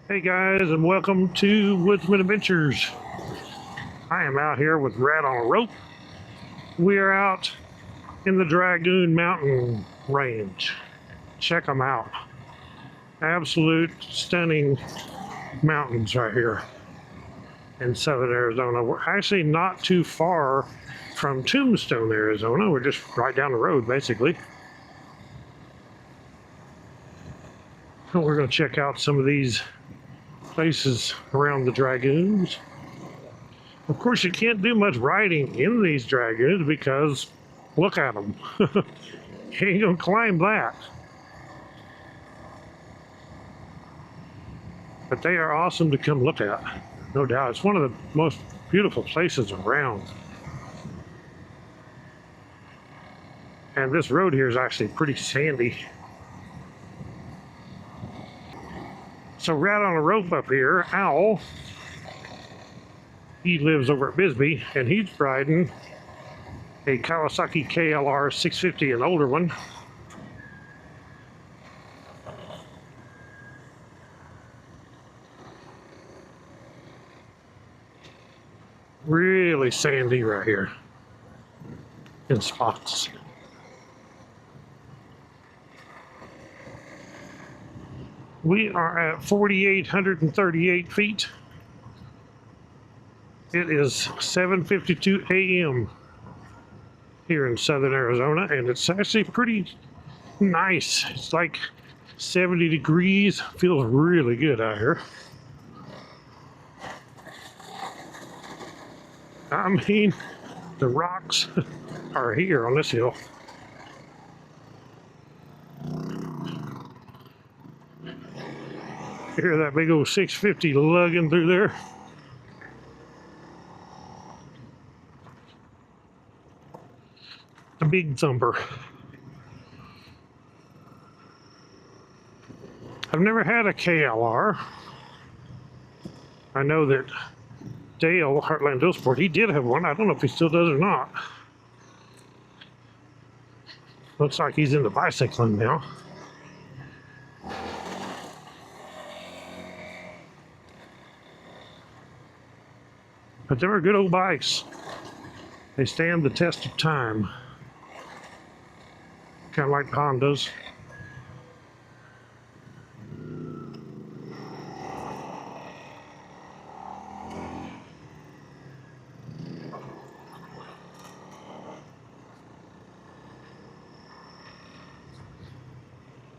Hey guys, and welcome to Woodzman Adventures. I am out here with Rat on a Rope. We are out in the Dragoon mountain range. Check them out. Absolute stunning mountains right here in southern Arizona. We're actually not too far from Tombstone, Arizona. We're just right down the road, basically. And we're going to check out some of these places around the Dragoons. Of course, you can't do much riding in these Dragoons because look at them. You ain't gonna climb that. But they are awesome to come look at, no doubt. It's one of the most beautiful places around. And this road here is actually pretty sandy. So Rat on a Rope up here, Owl, he lives over at Bisbee, and he's riding a Kawasaki KLR 650, an older one. Really sandy right here in spots. We are at 4,838 feet. It is 7:52 a.m. here in southern Arizona, and it's actually pretty nice. It's like 70 degrees. Feels really good out here. I mean, the rocks are here on this hill. Hear that big old 650 lugging through there. A big thumper. I've never had a KLR. I know that Dale, Heartland DSport, he did have one. I don't know if he still does or not. Looks like he's into bicycling now. But they were good old bikes. They stand the test of time. Kind of like Hondas.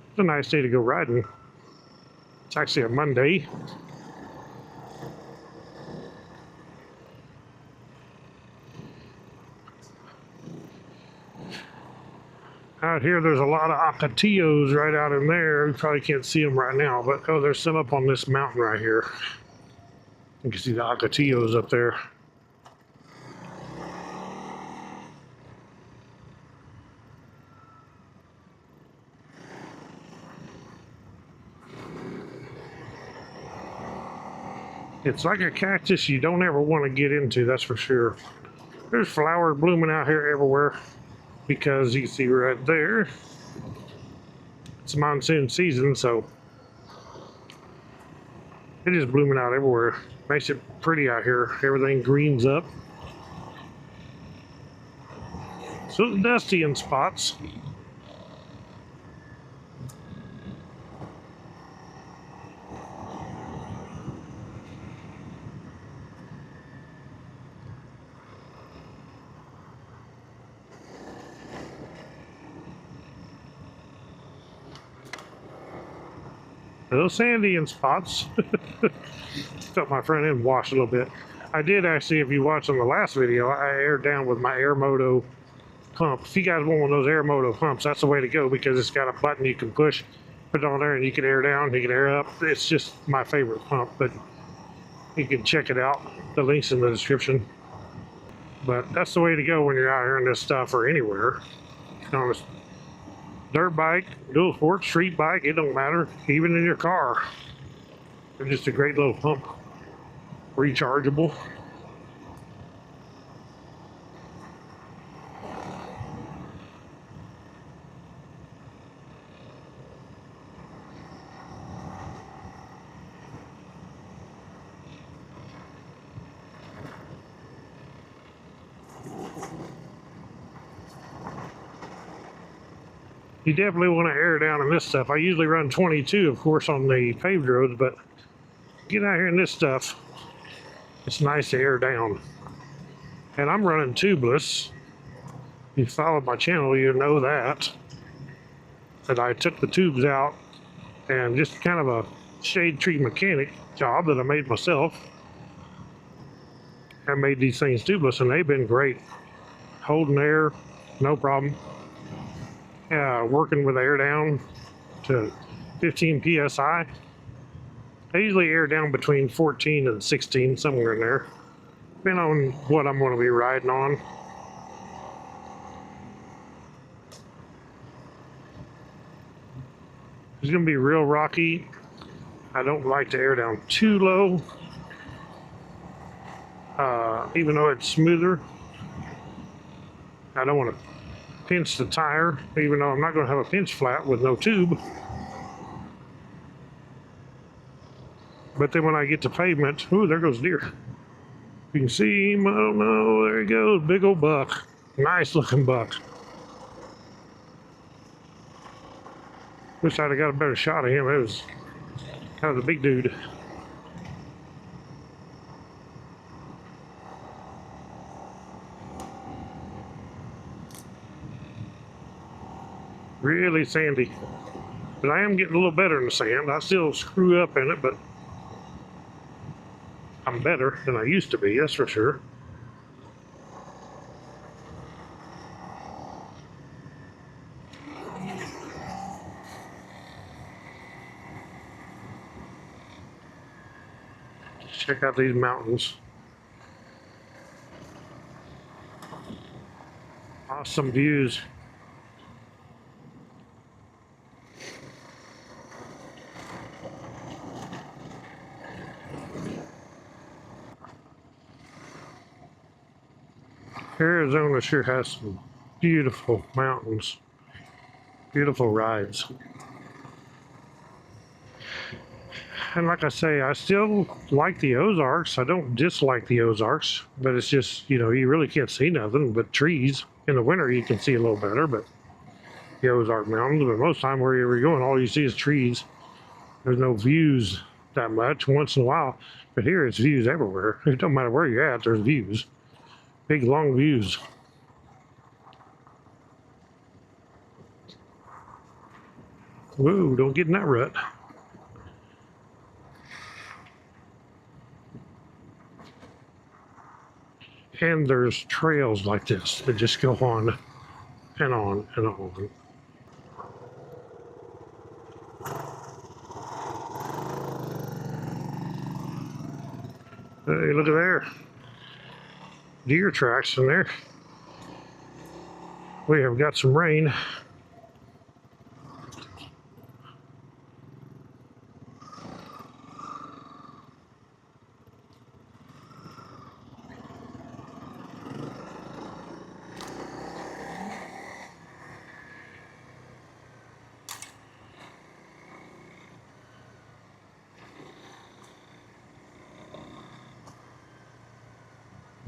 It's a nice day to go riding. It's actually a Monday. Out here, there's a lot of ocotillos right out in there. You probably can't see them right now, but oh, there's some up on this mountain right here. You can see the ocotillos up there. It's like a cactus you don't ever want to get into, that's for sure. There's flowers blooming out here everywhere because you can see right there, it's monsoon season, so it is blooming out everywhere. Makes it pretty out here. Everything greens up. So it's dusty in spots. A little sandy in spots. Felt my front end wash a little bit. I did actually, if you watched on the last video, I aired down with my AirMoto pump. If you guys want one of those AirMoto pumps, that's the way to go because it's got a button you can push, put it on there, and you can air down, you can air up. It's just my favorite pump, but you can check it out. The link's in the description. But that's the way to go when you're out here in this stuff or anywhere. On a dirt bike, dual sport, street bike, it don't matter. Even in your car. They're just a great little pump. Rechargeable. You definitely want to air down in this stuff. I usually run 22, of course, on the paved roads, but get out here in this stuff, it's nice to air down. And I'm running tubeless. If you followed my channel, you know that I took the tubes out and just kind of a shade tree mechanic job that I made myself. I made these things tubeless and they've been great. Holding air, no problem. Working with air down to 15 psi. I usually air down between 14 and 16, somewhere in there, depending on what I'm going to be riding on. It's going to be real rocky. I don't like to air down too low, even though it's smoother. I don't want to pinch the tire, even though I'm not going to have a pinch flat with no tube. But then when I get to pavement, ooh, there goes deer. You can see him, oh no, there he goes, big old buck. Nice looking buck. Wish I'd have got a better shot of him. It was kind of a big dude. Really sandy. But I am getting a little better in the sand. I still screw up in it, but I'm better than I used to be, that's for sure. Check out these mountains. Awesome views. Arizona sure has some beautiful mountains, beautiful rides. And like I say, I still like the Ozarks. I don't dislike the Ozarks, but it's just, you really can't see nothing but trees. In the winter, you can see a little better, but the Ozark Mountains, but most of the time wherever you're going, all you see is trees. There's no views that much once in a while, but here it's views everywhere. It don't matter where you're at, there's views. Big, long views. Whoa, don't get in that rut. And there's trails like this that just go on and on and on. Hey, look at there. Deer tracks in there. We have got some rain.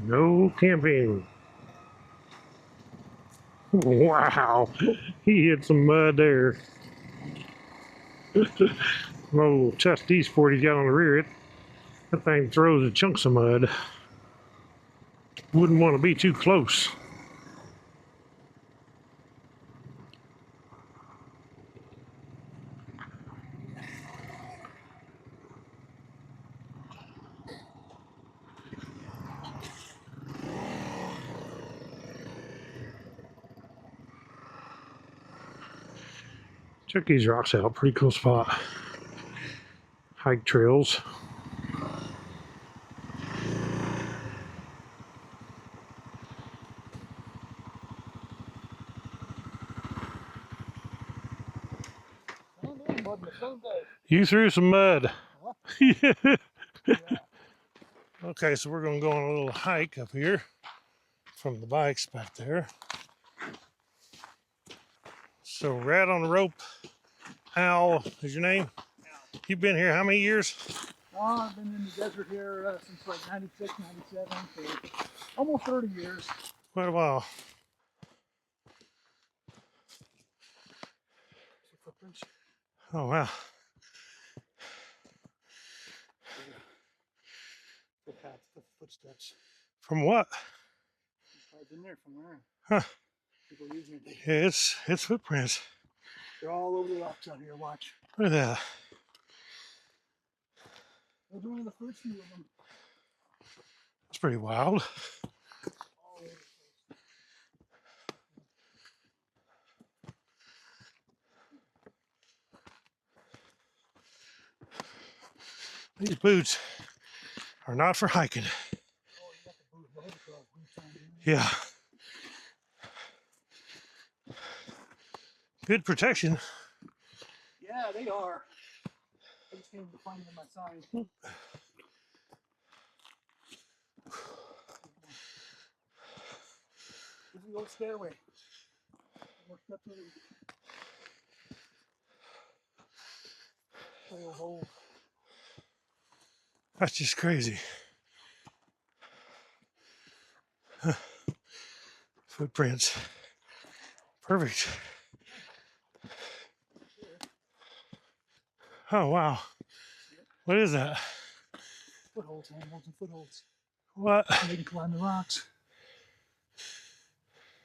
No camping. Wow, he hit some mud there. Oh, Tusk DSport he's got on the rear. That thing throws chunks of mud. Wouldn't want to be too close. Check these rocks out, pretty cool spot. Hike trails. You threw some mud. Yeah. Okay, so we're gonna go on a little hike up here from the bikes back there. So Rat on the Rope, Al is your name? You've been here how many years? Oh, I've been in the desert here since like 96, 97, so almost 30 years. Quite a while. Oh, wow. The path, the footsteps. From what? I've been there from there. Huh. People using it. Yeah, it's footprints. They're all over the rocks out here. Watch. Look at that. They're doing the first few of them. It's pretty wild. All over the place. These boots are not for hiking. Oh, you got the boot, motocross boots on. Yeah. Good protection. Yeah, they are. I just came to find them in my sign. This is the old stairway. More steps over. Trail hole. That's just crazy. Huh. Footprints. Perfect. Oh, wow. What is that? Footholds, handholds, and footholds. What? And they can climb the rocks.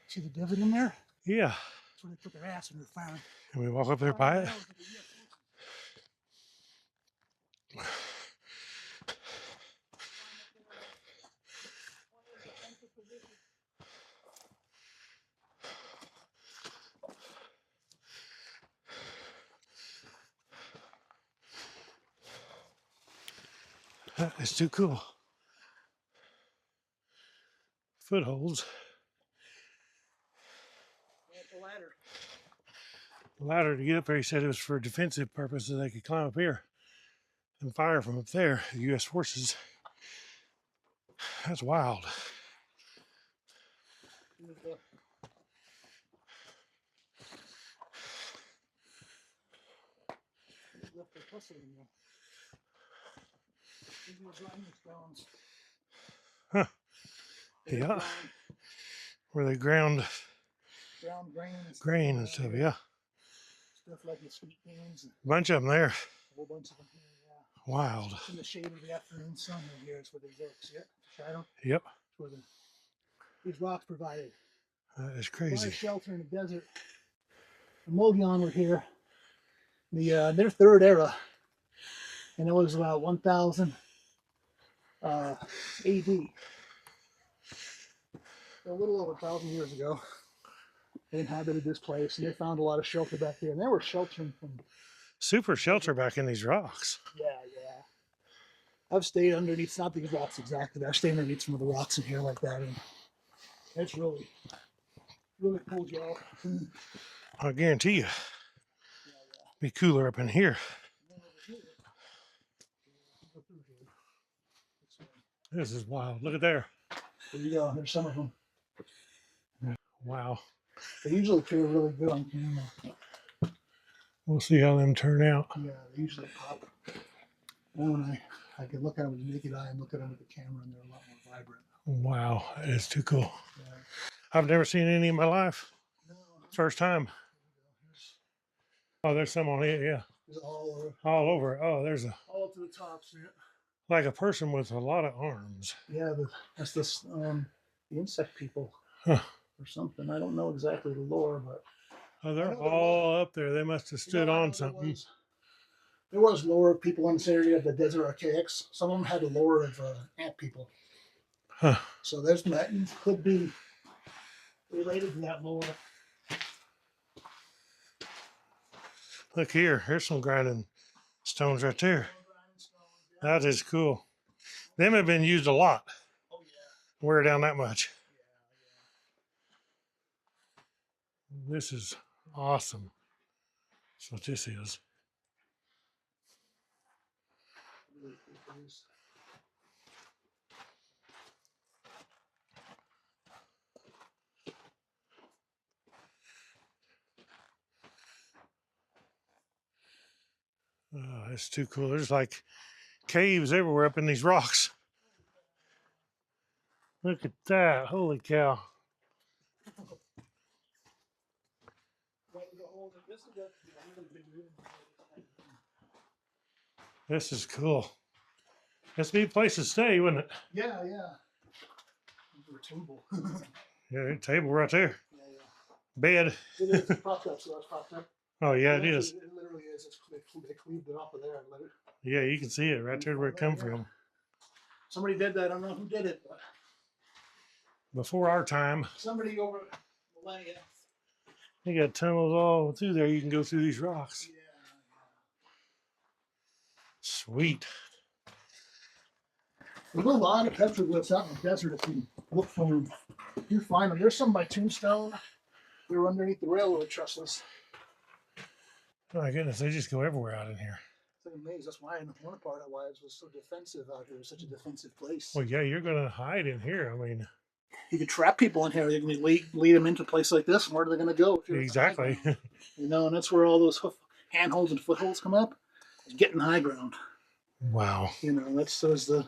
See the divot in there? Yeah. That's where they put their ass in their fire. Can we walk up there by it? That is too cool. Footholds. The ladder. The ladder to get up there, he said it was for defensive purposes. They could climb up here and fire from up there, the U.S. forces. That's wild. Left their tussle in there. These are grinding stones. Huh. Yeah. Where they ground grain and stuff, yeah. Stuff like the sweet beans. A bunch of them there. A whole bunch of them here, yeah. Wild. In the shade of the afternoon sun right here is where they work. See it? Shadow? Yep. That's where these rocks provided. That is A lot crazy. of shelter in the desert. The Mogollon were here. Their third era. And it was about 1000 AD. So a little over 1,000 years ago. They inhabited this place and they found a lot of shelter back here. And they were sheltering from... Super shelter back in these rocks. Yeah. I've stayed underneath, not these rocks exactly, but I've stayed underneath some of the rocks in here like that. And it's really pulls you off. I guarantee you. Be cooler up in here. This is wild. Look at there. There you go. There's some of them. Wow. They usually appear really good on camera. We'll see how them turn out. Yeah, they usually pop. And when I can look at them with the naked eye and look at them with the camera, and they're a lot more vibrant. Wow, it is too cool. Yeah. I've never seen any in my life. No. First time. Oh, there's some on it, yeah. There's all Over. Oh, there's up to the top. See it? like a person with a lot of arms. Yeah, that's the insect people. Huh. Or something. I don't know exactly the lore, but Oh, they're all up there. They must have stood on something. There was lore of people in this area of the desert archaics. Some of them had the lore of ant people. Huh. So there's that could be related to that lore. Look here. Here's some grinding stones right there. That is cool. Them have been used a lot. Oh yeah. Wear down that much. This is awesome. That's what this is. Oh, it's too cool. There's like caves everywhere up in these rocks. Look at that. Holy cow. This is cool. This would be a place to stay, wouldn't it? Yeah, yeah. Or a table. Yeah, a table right there. Yeah, yeah. Bed. It is propped up, so that's propped up. Oh, yeah, it Yeah, is. it literally is. They cleaved it off of there and let it. Yeah, you can see it right there where it come from. Somebody did that. I don't know who did it, but Before our time. somebody over millennia. You got tunnels all through there. You can go through these rocks. Yeah. Sweet. There's a lot of petroglyphs out in the desert if you look for them. You find them. There's some by Tombstone. They're underneath the railroad trusses. Oh my goodness, they just go everywhere out in here. It's like amazing. That's why in one part of why it was so defensive out here. It was such a defensive place. Well, yeah, you're going to hide in here. I mean, you could trap people in here. You can lead them into a place like this. And where are they going to go? Exactly. You know, and that's where all those handholds and footholds come up. Get in high ground. Wow. You know, that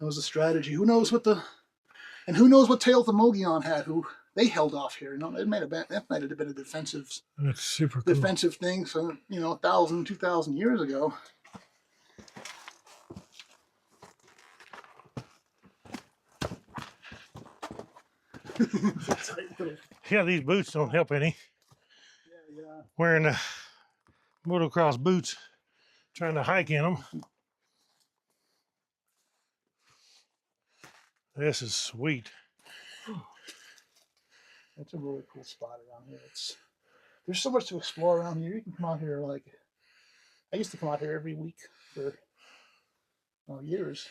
was the strategy. Who knows what who knows what tail the Mogollon had? Who they held off here. You know, that might have been a defensive. That's super cool. Defensive thing. So 1,000, 2,000 years ago. Yeah, these boots don't help any. Yeah. Wearing motocross boots, trying to hike in them. This is sweet. That's a really cool spot around here. There's so much to explore around here. You can come out here I used to come out here every week for years.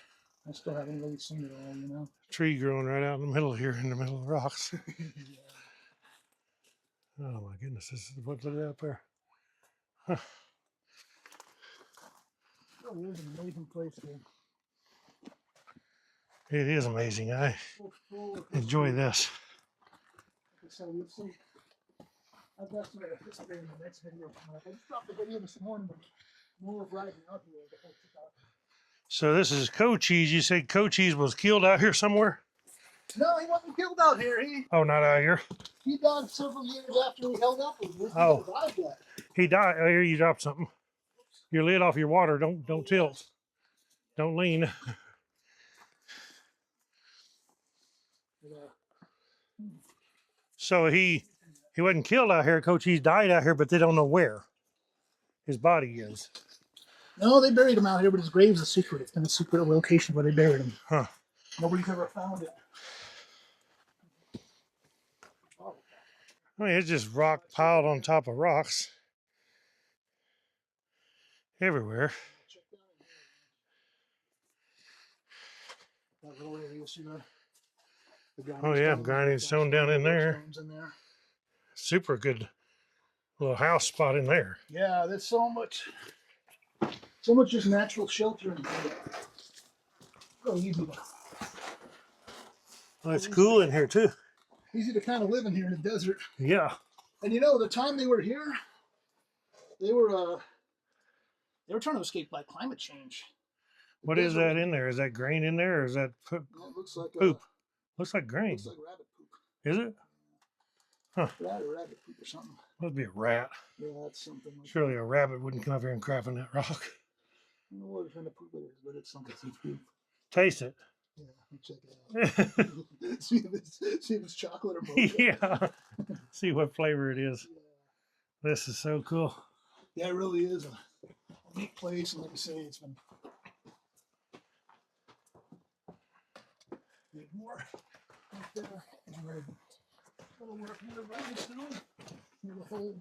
I still haven't really seen it all, you know. Tree growing right out in the middle here, in the middle of the rocks. Yeah. Oh my goodness, this is what lit up there. Huh. Oh, it is an amazing place here. It is amazing. I enjoy this. So you'll see. I've got some history in the next video. I just dropped a video this morning, but more of riding out here. So this is Cochise. You said Cochise was killed out here somewhere? No, he wasn't killed out here. Oh, not out here. He died several years after he held up with us. Oh. He survived that. He died. Oh, here you dropped something. Your lid off your water. Don't tilt. Don't lean. So he wasn't killed out here. Cochise died out here, but they don't know where his body is. No, they buried him out here, but his grave's a secret. It's been a secret location where they buried him. Huh. Nobody's ever found it. I mean, it's just rock piled on top of rocks everywhere. That little area, you see that? Oh yeah, grinding stone down in there. Super good little house spot in there. Yeah, there's so much just natural shelter in here. So easy to, Well, it's cool in here too. easy to kind of live in here in the desert. Yeah. And the time they were here, they were trying to escape by climate change. What is that in there? Is that grain in there, or is that It looks like poop? Looks like grain. Looks like rabbit poop. Is it? Huh. Rabbit poop or something. Must be a rat. Yeah, that's something. Like Surely a rabbit wouldn't come up here and crap in that rock. I don't know what kind of poop it is, but it's something to poop. Taste it. Yeah, check it out. see if it's chocolate or mocha. Yeah. See what flavor it is. Yeah. This is so cool. Yeah, it really is a neat place, and like I say, it's been more right there. Little work here right stone. Near the hole.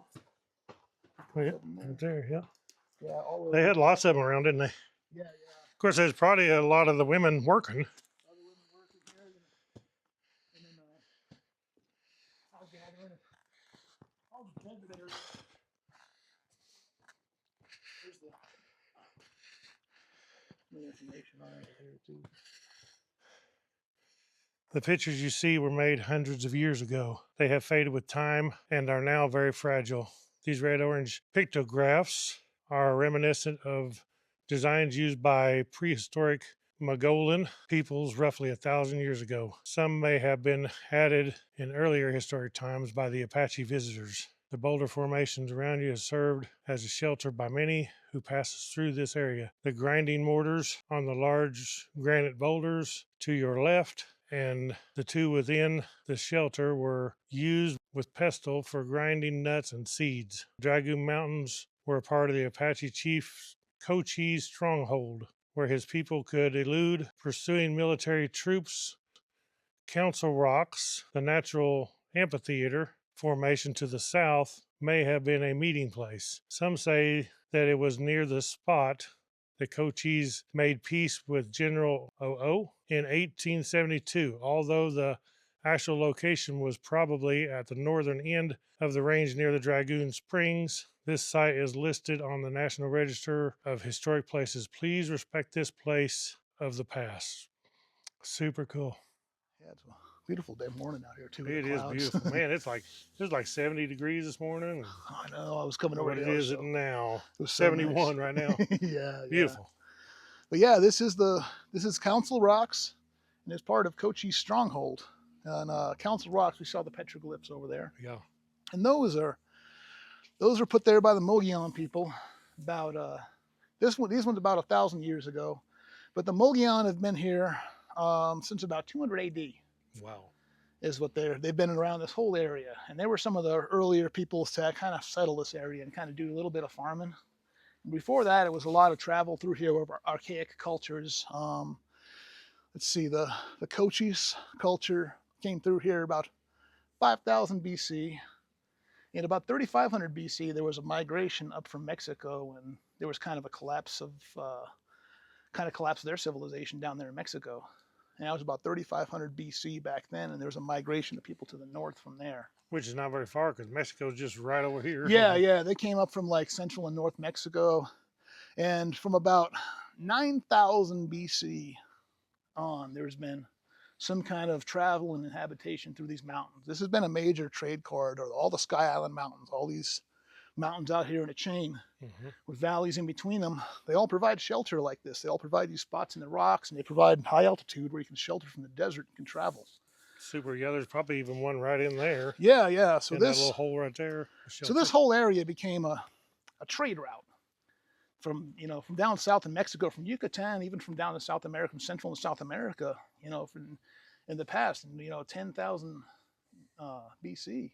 Oh, yeah, right there, yeah. Yeah, all over. They had lots of them around, didn't they? Yeah. Of course, there's probably a lot of the women working. Other women working here, and then all gathering. All the desert area. There's the information on it here too. The pictures you see were made hundreds of years ago. They have faded with time and are now very fragile. These red-orange pictographs are reminiscent of designs used by prehistoric Mogollon peoples roughly 1,000 years ago. Some may have been added in earlier historic times by the Apache visitors. The boulder formations around you has served as a shelter by many who passes through this area. The grinding mortars on the large granite boulders to your left and the two within the shelter were used with pestle for grinding nuts and seeds. Dragoon Mountains were a part of the Apache chief Cochise stronghold, where his people could elude pursuing military troops. Council Rocks, the natural amphitheater formation to the south, may have been a meeting place. Some say that it was near the spot the Cochise made peace with General Oo in 1872, although the actual location was probably at the northern end of the range near the Dragoon Springs. This site is listed on the National Register of Historic Places. Please respect this place of the past. Super cool. Yeah, it's a beautiful day morning out here too. It is beautiful, man. It was like 70 degrees this morning. I know. I was coming over What here. it is it now? It was so 71 nice. right now. Yeah, Beautiful. But yeah, this is Council Rocks, and it's part of Cochise Stronghold. On Council Rocks, we saw the petroglyphs over there. Yeah. And those are put there by the Mogollon people about these ones about 1,000 years ago. But the Mogollon have been here since about 200 AD. Wow. Is what they've been around this whole area. And they were some of the earlier people to kind of settle this area and kind of do a little bit of farming. And before that, it was a lot of travel through here of archaic cultures. Let's see, the Cochise culture came through here about 5,000 BC. In about 3,500 BC, there was a migration up from Mexico, and there was kind of a collapse of their civilization down there in Mexico. And that was about 3,500 BC back then, and there was a migration of people to the north from there. Which is not very far because Mexico's just right over here. Yeah, they came up from like central and north Mexico, and from about 9,000 BC on, there's been some kind of travel and habitation through these mountains. This has been a major trade corridor. All the Sky Island Mountains, all these mountains out here in a chain with valleys in between them, they all provide shelter like this. They all provide these spots in the rocks, and they provide high altitude where you can shelter from the desert and can travel. Super. Yeah, there's probably even one right in there. Yeah. So in that little hole right there. So this whole area became a trade route from down south in Mexico, from Yucatan, even from down in South America, from Central and South America, from in the past, and 10,000 BC,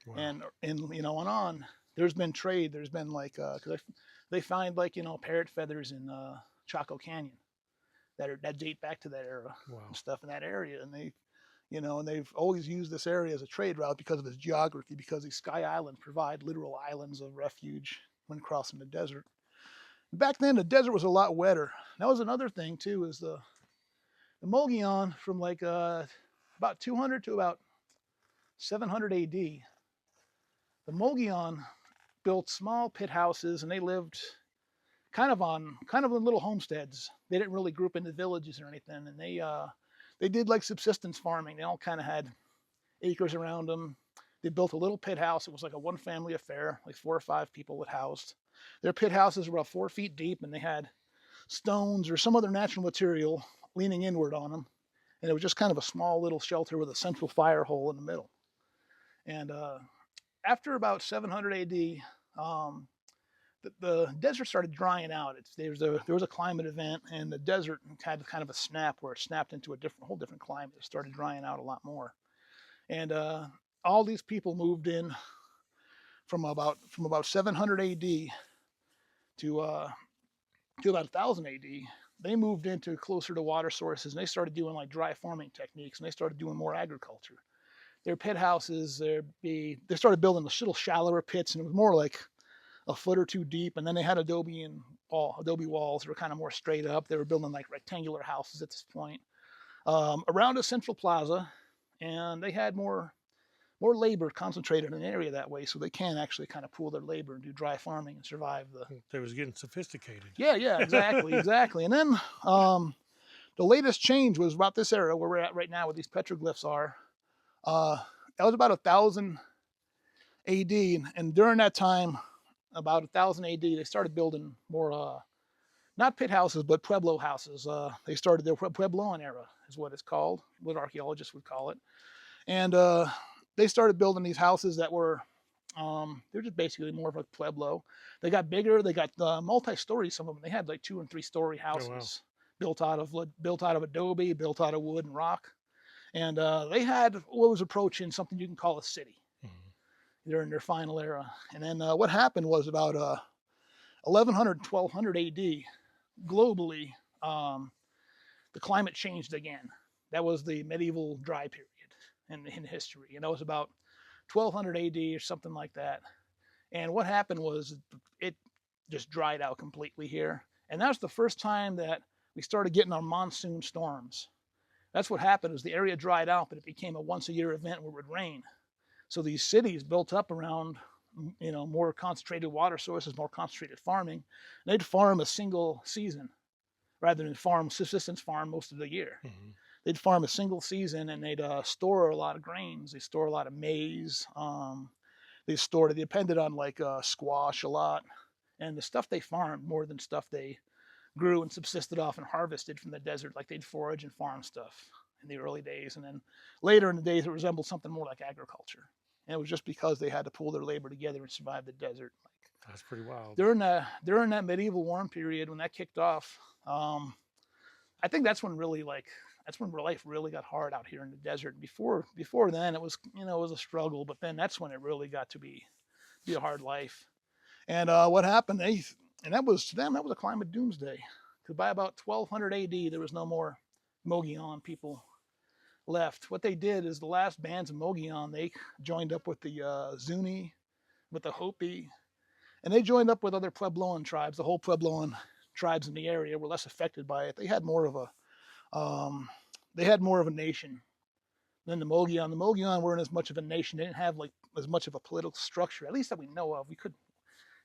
wow. and on. There's been trade. There's been like because they find like parrot feathers in Chaco Canyon that date back to that era. Wow. And stuff in that area, and they've always used this area as a trade route because of its geography, because these Sky Islands provide literal islands of refuge when crossing the desert. Back then, the desert was a lot wetter. That was another thing too, is the Mogollon from like about 200 to about 700 AD. The Mogollon built small pit houses, and they lived kind of in little homesteads. They didn't really group into villages or anything, and they did like subsistence farming. They all kind of had acres around them. They built a little pit house. It was like a one-family affair, like 4 or 5 people it housed. Their pit houses were about 4 feet deep, and they had stones or some other natural material leaning inward on them. And it was just kind of a small little shelter with a central fire hole in the middle. And after about 700 AD, the desert started drying out. There was a climate event, and the desert had kind of a snap where it snapped into a whole different climate. It started drying out a lot more. And all these people moved in from about 700 AD to about 1,000 AD. They moved into closer to water sources, and they started doing like dry farming techniques, and they started doing more agriculture. Their pit houses, they started building the little shallower pits, and it was more like a foot or 2 deep. And then they had adobe walls that were kind of more straight up. They were building like rectangular houses at this point around a central plaza, and they had more labor concentrated in an area that way, so they can actually kind of pool their labor and do dry farming and survive They was getting sophisticated. Yeah, exactly. And then the latest change was about this era where we're at right now, where these petroglyphs are. That was about 1,000 AD, and during that time, about 1,000 AD, they started building more, not pit houses, but pueblo houses. They started their Puebloan era, is what it's called, what archaeologists would call it. And they started building these houses that were They're just basically more of a pueblo. They got bigger. They got multi-story. Some of them. They had like 2- and 3-story houses built out of adobe, built out of wood and rock. And they had what was approaching something you can call a city. They're in their final era. And then what happened was about 1100, 1200 AD, globally, the climate changed again. That was the medieval dry period in history. And that was about 1200 AD or something like that. And what happened was it just dried out completely here. And that was the first time that we started getting our monsoon storms. That's what happened, is the area dried out, but it became a once-a-year event where it would rain. So these cities built up around, more concentrated water sources, more concentrated farming. And they'd farm a single season rather than subsistence farm most of the year. They'd farm a single season, and they'd store a lot of grains. They store a lot of maize. They depended on like squash a lot. And the stuff they farmed more than stuff they grew and subsisted off and harvested from the desert. Like they'd forage and farm stuff in the early days. And then later in the days, it resembled something more like agriculture. And it was just because they had to pull their labor together and survive the desert. That's pretty wild. During that medieval warm period, when that kicked off, I think that's when life really got hard out here in the desert. Before then, it was a struggle, but then that's when it really got to be a hard life. And what happened? That was to them, that was a climate doomsday. Because by about 1200 AD, there was no more Mogollon people left. What they did is the last bands of Mogollon, they joined up with the Zuni, with the Hopi, and they joined up with other Puebloan tribes. The whole Puebloan tribes in the area were less affected by it. They had more of a nation than the Mogollon. The Mogollon weren't as much of a nation. They didn't have like as much of a political structure, at least that we know of.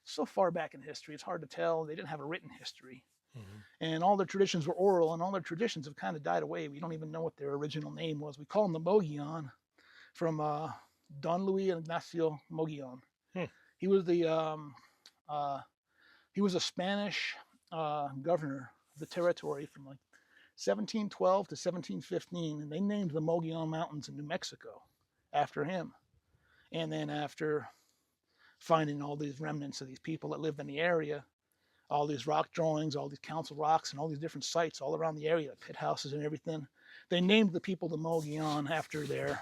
So far back in history, it's hard to tell. They didn't have a written history. And all their traditions were oral, and all their traditions have kind of died away. We don't even know what their original name was. We call them the Mogollon from Don Luis Ignacio Mogollon. He was a Spanish governor of the territory from like 1712 to 1715, and they named the Mogollon Mountains in New Mexico after him. And then after finding all these remnants of these people that lived in the area, all these rock drawings, all these council rocks, and all these different sites all around the area, pit houses and everything, they named the people the Mogollon after their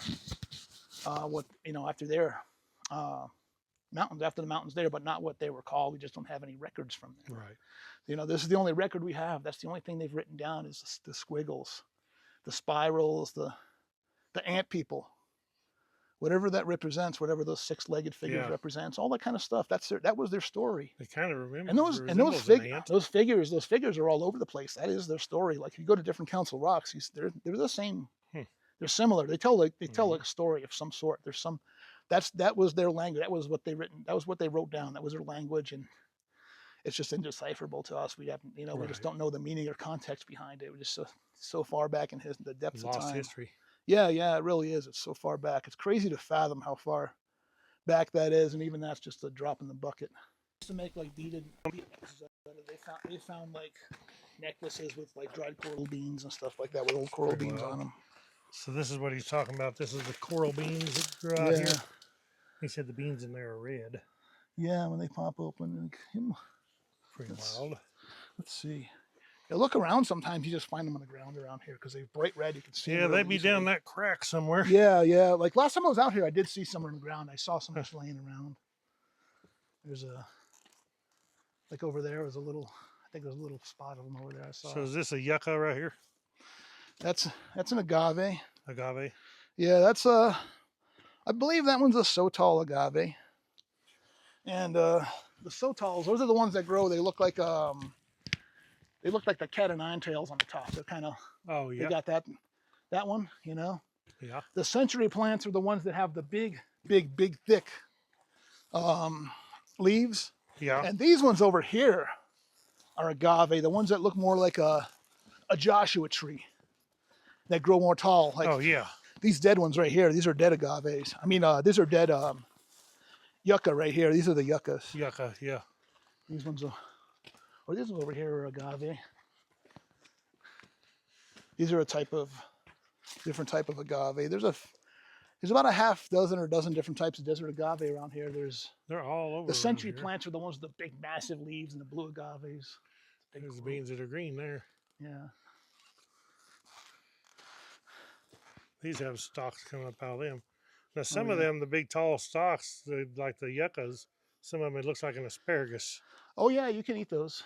mountains, after the mountains there, but not what they were called. We just don't have any records from them. Right. This is the only record we have. That's the only thing they've written down is the squiggles, the spirals, the ant people, whatever that represents, whatever those 6-legged figures represents, all that kind of stuff. That was their story. They kind of remember. And those figures are all over the place. That is their story. Like if you go to different council rocks, they're the same. They're similar. They tell a story of some sort. That was their language. That was what they wrote down. That was their language, and it's just indecipherable to us. We haven't, we just don't know the meaning or context behind it. We're just so far back in the depths of time. Lost history. Yeah, it really is. It's so far back. It's crazy to fathom how far back that is, and even that's just a drop in the bucket. To make like beaded they found like necklaces with like dried coral beans and stuff like that with old coral beans on them. So this is what he's talking about. This is the coral beans that grew out here. He said the beans in there are red. Yeah, when they pop open. Pretty wild. Let's see. Yeah, look around sometimes. You just find them on the ground around here because they're bright red. You can see them. Yeah, they'd be down that crack somewhere. Yeah. Like last time I was out here, I did see some on the ground. I saw some just laying around. There's like over there was I think there's a little spot of them over there I saw. So is this a yucca right here? That's an agave. Agave? Yeah, that's I believe that one's a Sotal agave. And the Sotals, those are the ones that grow. They look like the cat o' nine tails on the top. They're kind of they got that one, Yeah. The century plants are the ones that have the big, thick leaves. Yeah. And these ones over here are agave, the ones that look more like a Joshua tree that grow more tall. Like these dead ones right here, these are dead agaves. I mean, these are dead yucca right here. These are the yuccas. Yucca, yeah. These ones these ones over here are agave. These are different type of agave. There's about a half dozen or a dozen different types of desert agave around here. They're all over. The century here. plants are the ones with the big, massive leaves, and the blue agaves. There's the beans that are green there. Yeah. These have stalks coming up out of them. Now, some of them, the big tall stalks, like the yuccas, some of them, it looks like an asparagus. Oh yeah, you can eat those.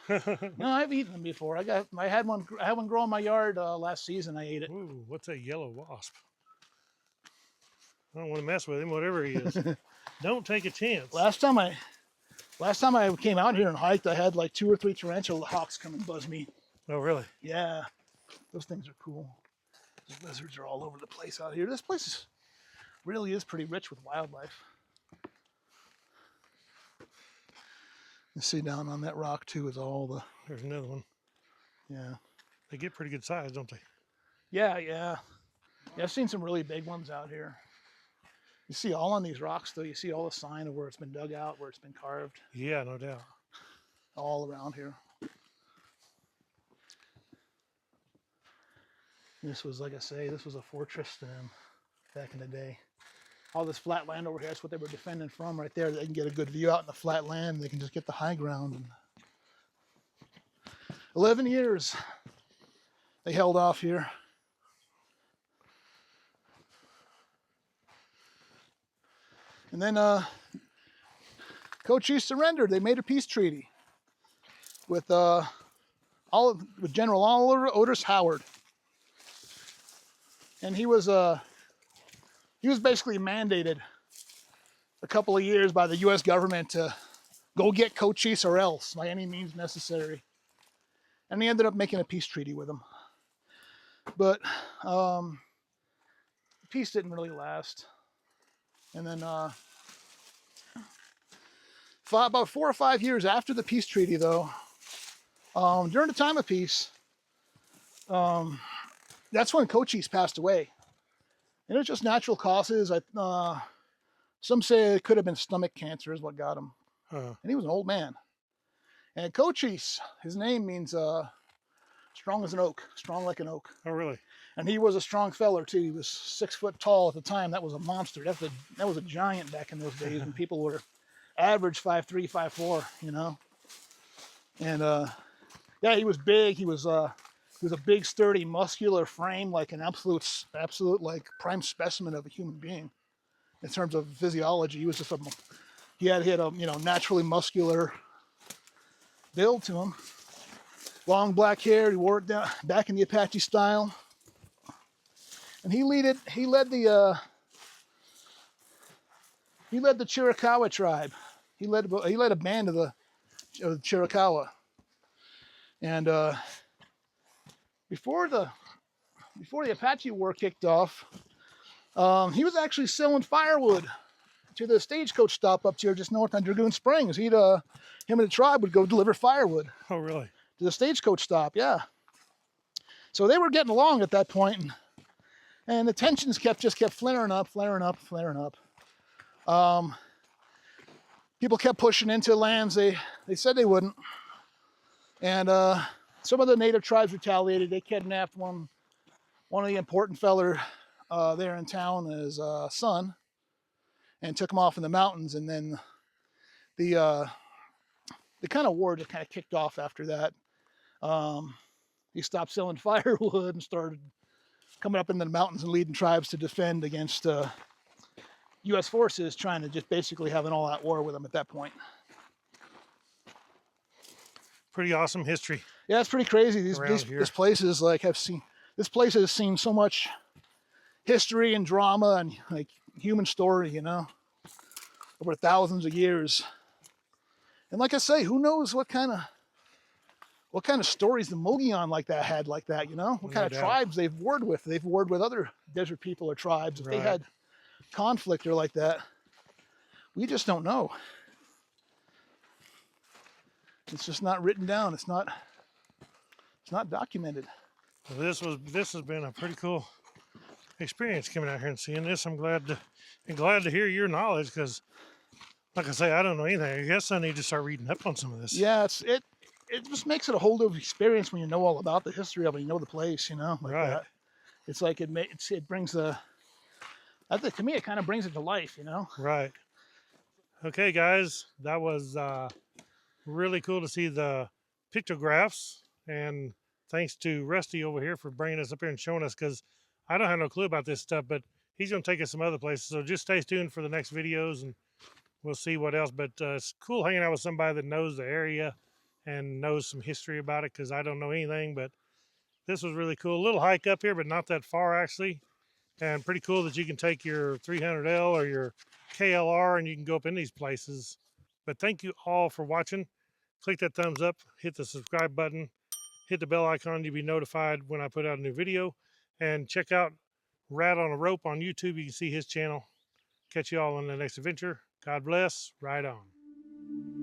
No, I've eaten them before. I had one grow in my yard last season. I ate it. Ooh, what's a yellow wasp? I don't want to mess with him, whatever he is. Don't take a chance. Last time I came out here and hiked, I had like 2 or 3 tarantula hawks come and buzz me. Oh, really? Yeah, those things are cool. Those lizards are all over the place out here. This place really is pretty rich with wildlife. You see down on that rock too is all the... There's another one. Yeah. They get pretty good size, don't they? Yeah, yeah. Yeah, I've seen some really big ones out here. You see all on these rocks though, you see all the sign of where it's been dug out, where it's been carved. Yeah, no doubt. All around here. This was, like I say, this was a fortress to them back in the day. All this flat land over here, that's what they were defending from right there. They can get a good view out in the flat land. They can just get the high ground. And 11 years they held off here. And then Cochise surrendered. They made a peace treaty with General Otis Howard. And he was basically mandated a couple of years by the U.S. government to go get Cochise or else by any means necessary. And he ended up making a peace treaty with him. But peace didn't really last. And then about 4 or 5 years after the peace treaty, though, during the time of peace, that's when Cochise passed away. And it's just natural causes. Some say it could have been stomach cancer is what got him. And he was an old man. And Cochise, his name means strong as an oak, strong like an oak. Oh, really? And he was a strong feller, too. He was 6 foot tall at the time. That was a monster. That was a giant back in those days when people were average 5'3", 5'4", you know. And, yeah, he was big. He was a big, sturdy, muscular frame, like an absolute, like, prime specimen of a human being. In terms of physiology, he was just he had a, you know, naturally muscular build to him. Long black hair. He wore it down back in the Apache style. And he led the Chiricahua tribe. He led a band of the Chiricahua. And before the Apache War kicked off, he was actually selling firewood to the stagecoach stop up here just north on Dragoon Springs. Him and the tribe would go deliver firewood. Oh, really? To the stagecoach stop, yeah. So they were getting along at that point, and the tensions kept flaring up. People kept pushing into lands they said they wouldn't, and some of the native tribes retaliated. They kidnapped one of the important feller there in town, his son, and took him off in the mountains. And then the kind of war just kind of kicked off after that. He stopped selling firewood and started coming up into the mountains and leading tribes to defend against U.S. forces trying to just basically have an all-out war with them at that point. Pretty awesome history. Yeah, it's pretty crazy. This place is like this place has seen so much history and drama and like human story, you know, over thousands of years. And like I say, who knows what kind of stories the Mogollon like that had like that, you know? What kind of tribes they've warred with. They've warred with other desert people or tribes. If they had conflict or like that, we just don't know. It's just not written down. It's not documented. Well, this has been a pretty cool experience coming out here and seeing this. I'm glad to hear your knowledge, because like I say, I don't know anything. I guess I need to start reading up on some of this. Yeah, it just makes it a whole different experience when you know all about the history of it, you know the place, you know, like that. It's like it brings a I think to me it kind of brings it to life, you know. Right. Okay, guys, that was really cool to see the pictographs, and thanks to Rusty over here for bringing us up here and showing us, because I don't have no clue about this stuff, but he's going to take us some other places. So just stay tuned for the next videos, and we'll see what else. But it's cool hanging out with somebody that knows the area and knows some history about it, because I don't know anything. But this was really cool. A little hike up here, but not that far actually, and pretty cool that you can take your 300L or your KLR and you can go up in these places. But thank you all for watching. Click that thumbs up, hit the subscribe button, hit the bell icon to be notified when I put out a new video, and check out Rat on a Rope on YouTube. You can see his channel. Catch you all on the next adventure. God bless. Ride on.